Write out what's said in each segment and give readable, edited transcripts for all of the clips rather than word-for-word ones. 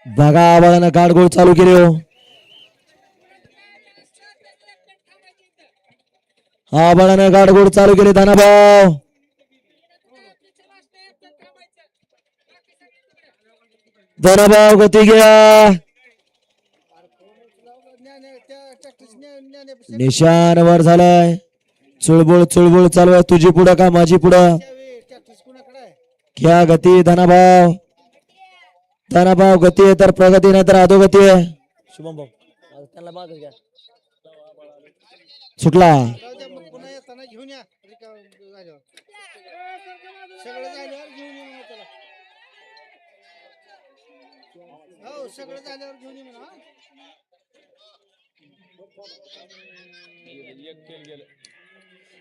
बघा आबाळानं गाडगोळ चालू केली हो. आबाळानं गाडगोळ चालू केली. धनाभाव धनाभाव गती घ्या. निशाण वर झालाय. चुळबुळ चुळबुळ चालू आहे. तुझी पुढं का माझी पुढं. घ्या गती. धनाभाव धनाभाव गती आहे तर प्रगती नाही तर अधोगती आहे. शुभम भाऊ त्यांना मागे घ्या. सुटला.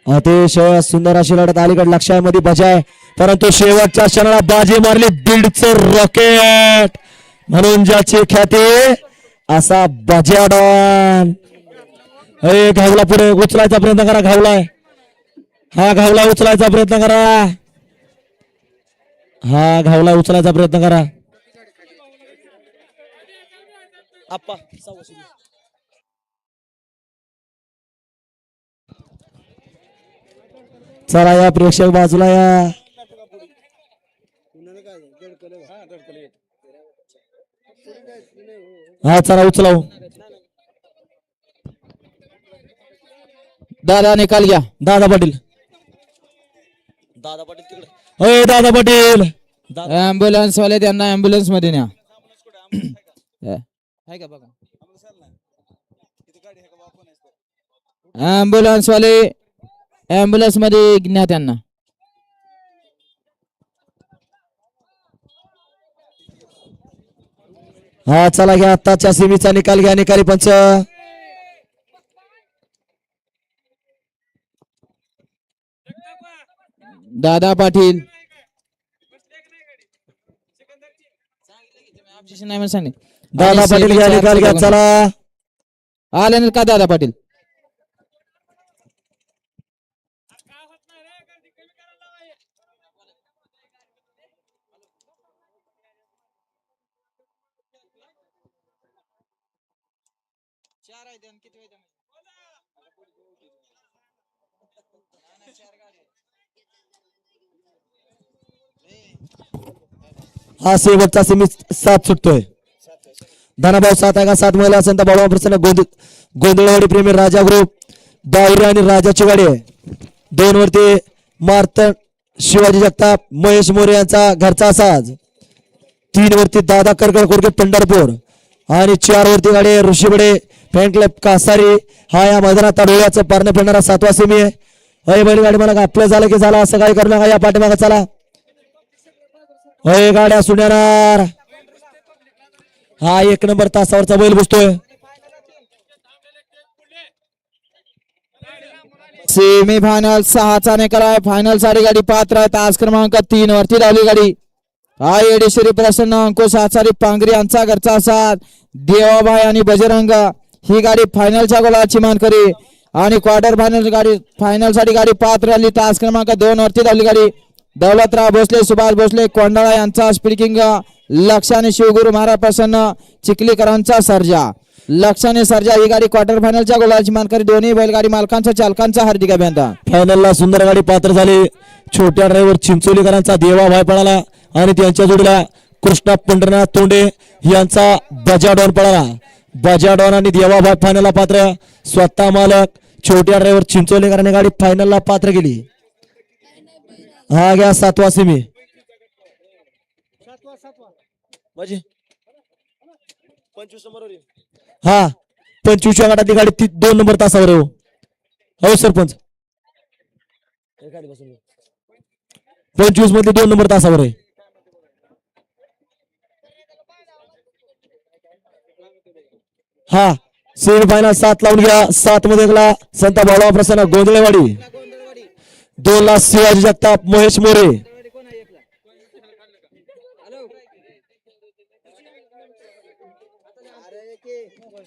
अतिशय सुंदर अशी लढत अलीकडे लक्षामध्ये बजाय, परंतु शेवटच्या क्षणाला बाजी मारली. बीडचं रॉकेट म्हणून ज्याची ख्याती असा बजाडॉन. घावला पुढे उचलायचा प्रयत्न करा. घावलाय हा. घावला उचलायचा प्रयत्न करा. हा घावला उचलायचा प्रयत्न करा. चला या प्रेक्षक बाजूला या. हा चला उचलाव. दादा निकाल घ्या. दादा पाटील. दादा पाटील तिकडे. होय दादा पाटील. ऍम्ब्युलन्स वाले त्यांना ऍम्ब्युलन्स मध्ये न्या. आहे का बघा. ऍम्ब्युलन्स वाले ऍम्ब्युलन्स मध्ये न्या त्यांना. हा चला घ्या. आताच्या सेमीचा निकाल घ्या. निकाली पंच दादा पाटील. दादा पाटील घ्या. निकाल घ्या. चला आले का दादा पाटील. हा शेवटचा सेमी 7 सुटतोय. धनाभाव 7 आहे का 7 महिला संत बाबा प्रसन्न गोंधळवाडी प्रेमी राजा ग्रुप बावरी आणि राजाची गाडी आहे. 2 वरती मार्तन शिवाजी जगताप महेश मोरे यांचा घरचा साज. 3 वरती दादा करकड कोरके पंढरपूर आणि 4 वरती गाडी आहे ऋषीबडे फॅन क्लब कासारी. हा या मैदानात डोळ्याचं पारणं फिरणारा 7वा सेमी आहे. अय बैलगाडी मला आपलं झालं की झालं असं काही करू नका. या पाठीमागा चला. अय गाड्या सुटणार. हा 1 नंबर तासावरचा बैल बसतोय. सेमी फायनल 6चा निकाल आहे. फायनल साठी गाडी पात्र आहे. तास क्रमांक 3 वरती लावली गाडी. हा येडेश्वरी प्रसन्न अंकुश आचारी पांगरी यांचा घरचा साथ देवाबाई आणि बजरंग ही गाडी फायनलच्या गोलाची मानकरी आणि क्वार्टर फायनल गाडी फायनल साठी गाडी पात्र आली. तास क्रमांक 2 वरती लावली गाडी. दौलतराव भोसले सुभाष भोसले कोंडाळा यांचा स्पीकिंग. लक्षाने शिवगुरु महाराज प्रसन्न चिखलीकरांचा सर्जा. लक्षाने सर्जा ही गाडी क्वार्टर फायनलच्या गोलाची मानकरी. दोन्ही बैलगाडी मालकांचा चालकांचा हार्दिक अभिनंदन. फायनलला सुंदर गाडी पात्र झाली. छोट्या ड्रायव्हर चिंचोलीकरांचा देवाभाई पळाला आणि त्यांच्या जोडीला कृष्णा पंढरनाथ तोंडे यांचा बजाडॉन पळाला. बजाडॉन आणि देवाभाई फायनलला पात्र. स्वतः मालक छोट्या ड्रायव्हर चिंचोलीकरांनी गाडी फायनलला पात्र केली. हा घ्या 7वा सेमी. हा 25व्या गटातली गाडी 2 नंबर तासावर आहे. हो सरपंच 25 मध्ये 2 नंबर तासावर आहे. हा सेमी फायनल 7 लावून घ्या. 7 मध्ये गेला संत बाळा प्रसन्न गोंधळेवाडी. 2 ला शिवाजी जगताप महेश मोरे.